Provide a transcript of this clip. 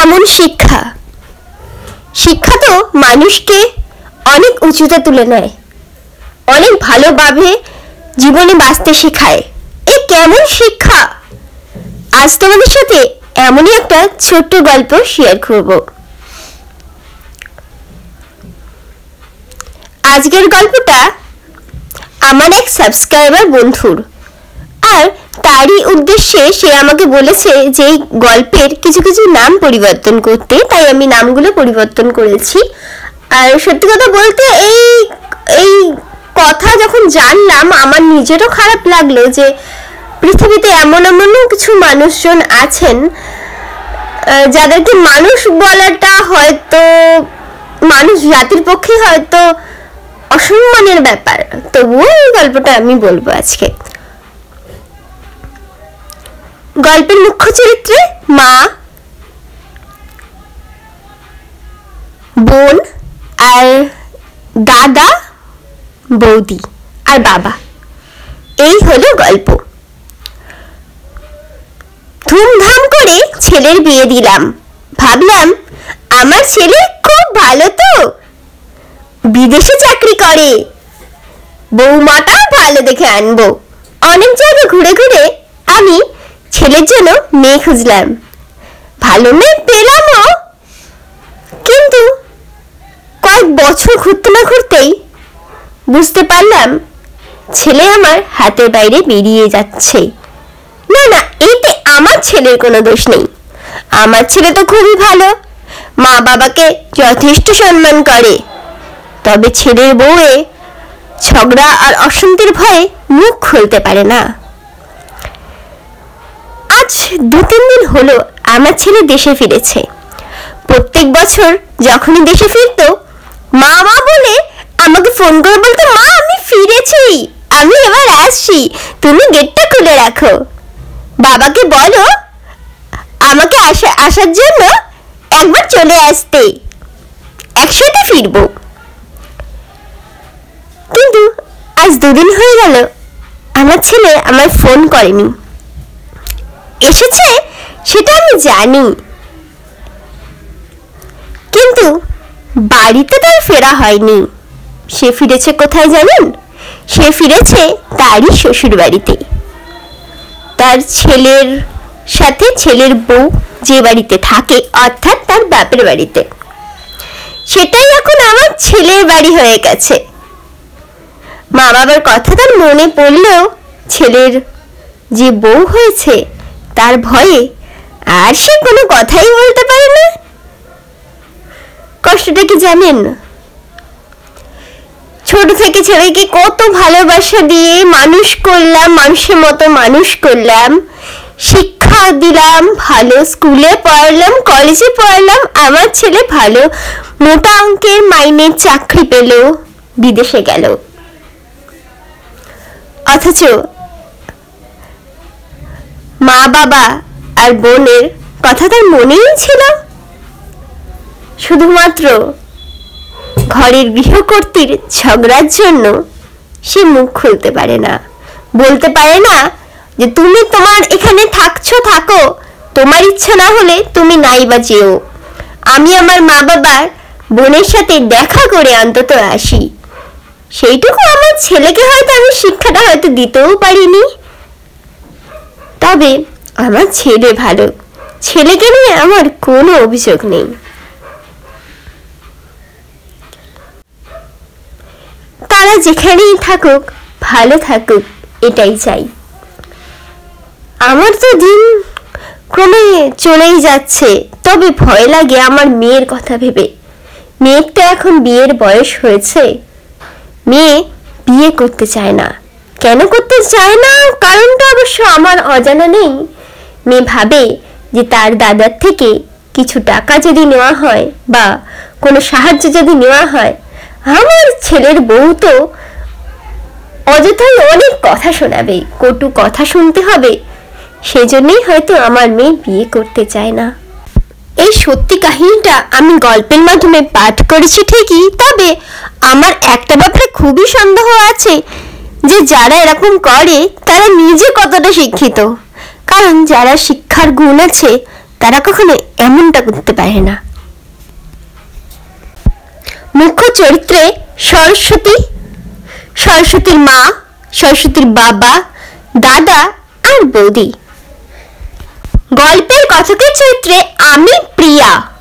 কেমন শিক্ষা? শিক্ষা তো মানুষকে অনেক উঁচুতে তুলে নেয়, অনেক ভালোভাবে জীবনে বাঁচতে শেখায়। এ কেমন শিক্ষা? আজ তোমাদের সাথে এমনই একটা ছোট্ট গল্প শেয়ার করব। আজকের গল্পটা আমার এক সাবস্ক্রাইবার বন্ধুর, আর তারই উদ্দেশ্যে সে আমাকে বলেছে যে এই গল্পের কিছু কিছু নাম পরিবর্তন করতে, তাই আমি নামগুলো পরিবর্তন করেছি। আর সত্যি কথা বলতে এই কথা যখন জানলাম আমার নিজেরও খারাপ লাগলো যে পৃথিবীতে এমনও কিছু মানুষজন আছেন যাদেরকে মানুষ বলাটা হয়তো মানুষ জাতির পক্ষে হয়তো অসম্মানের ব্যাপার। তবুও এই গল্পটা আমি বলবো আজকে। গল্পের মুখ্য চরিত্রে মা, বোন আর দাদা, বৌদি আর বাবা, এই হলো গল্প। ধুমধাম করে ছেলের বিয়ে দিলাম। ভাবলাম আমার ছেলে খুব ভালো, তো বিদেশে চাকরি করে, বৌমাটাও ভালো দেখে আনবো। অনেক জায়গায় ঘুরে ঘুরে আমি ছেলের জন্য মেয়ে খুঁজলাম। ভালো মেয়ে পেলামও, কিন্তু কয়েক বছর ঘুরতে না ঘুরতেই বুঝতে পারলাম ছেলে আমার হাতের বাইরে বেরিয়ে যাচ্ছে। না না, এতে আমার ছেলের কোনো দোষ নেই। আমার ছেলে তো খুবই ভালো, মা বাবাকে যথেষ্ট সম্মান করে। তবে ছেলের বউয়ে ঝগড়া আর অশান্তির ভয়ে মুখ খুলতে পারে না। আজ 2-3 দিন হলো আমার ছেলে দেশে ফিরেছে। প্রত্যেক বছর যখনই দেশে ফিরতো মা মা বলে আমাকে ফোন করে বলতো, মা আমি ফিরেছি, আমি এবার আসছি, তুমি গেটটা খুলে রাখো। বাবাকে বলো আমাকে আসার জন্য একবার চলে আসতে, একসাথে ফিরবো। কিন্তু আজ 2 দিন হয়ে গেল আমার ছেলে আমায় ফোন করেনি। এসেছে সেটা আমি জানি, কিন্তু বাড়িতে তার ফেরা হয়নি। সে ফিরেছে কোথায় জানেন? সে ফিরেছে তারই শ্বশুর বাড়িতে, তার ছেলের সাথে ছেলের বউ যে বাড়িতে থাকে, অর্থাৎ তার বাপের বাড়িতে। সেটাই এখন আমার ছেলের বাড়ি হয়ে গেছে। মা বাবার কথা তার মনে পড়লেও ছেলের যে বউ হয়েছে তার ভয়ে আর সে কোনো কথাই বলতে পারে না। কষ্টটা কি জানেন? ছোট থেকে ছেলেকে কত ভালোবাসা দিয়ে মানুষ করলাম, মানুষের মতো মানুষ করলাম, শিক্ষা দিলাম, ভালো স্কুলে পড়ালাম, কলেজে পড়ালাম। আমার ছেলে ভালো মোটা অঙ্কের মাইনের চাকরি পেল, বিদেশে গেল। অথচ মা বাবা আর বোনের কথা তার মনেই ছিল। শুধুমাত্র ঘরের গৃহকর্ত্রীর ঝগড়ার জন্য সে মুখ খুলতে পারে না, বলতে পারে না যে তুমি তোমার এখানে থাকো, তোমার ইচ্ছা না হলে তুমি নাই বা যেও, আমি আমার মা বাবার বোনের সাথে দেখা করে অন্তত আসি। সেইটুকু আমার ছেলেকে হয়তো আমি শিক্ষাটা হয়তো দিতেও পারিনি। তবে আমার ছেলে ভালো, ছেলেকে নিয়ে আমার কোনো অভিযোগ নেই। তারা যেখানেই থাকুক ভালো থাকুক, এটাই চাই। আমার তো দিন ক্রমে চলেই যাচ্ছে, তবে ভয় লাগে আমার মেয়ের কথা ভেবে। মেয়ের তো এখন বিয়ের বয়স হয়েছে, মেয়ে বিয়ে করতে চায় না। কেন করতে চায় না কারণটা অবশ্য আমার অজানা নেই। মেয়ে ভাবে যে তার দাদার থেকে কিছু টাকা যদি নেওয়া হয় বা কোনো সাহায্য যদি নেওয়া হয়, আমার ছেলের বউ তো অযথাই অনেক কথা শোনাবে, কটু কথা শুনতে হবে। সেজন্যই হয়তো আমার মেয়ে বিয়ে করতে চায় না। এই সত্যি কাহিনীটা আমি গল্পের মাধ্যমে পাঠ করেছি ঠিকই, তবে আমার একটা ব্যাপারে খুবই সন্দেহ আছে যে যারা এরকম করে তারা নিজে কতটা শিক্ষিত। কারণ যারা শিক্ষার গুণ আছে তারা কখনো এমনটা করতে পারে না। মুখ্য চরিত্রে সরস্বতী, সরস্বতীর মা, সরস্বতীর বাবা, দাদা আর বৌদি। গল্পের কথকের চরিত্রে আমি প্রিয়া।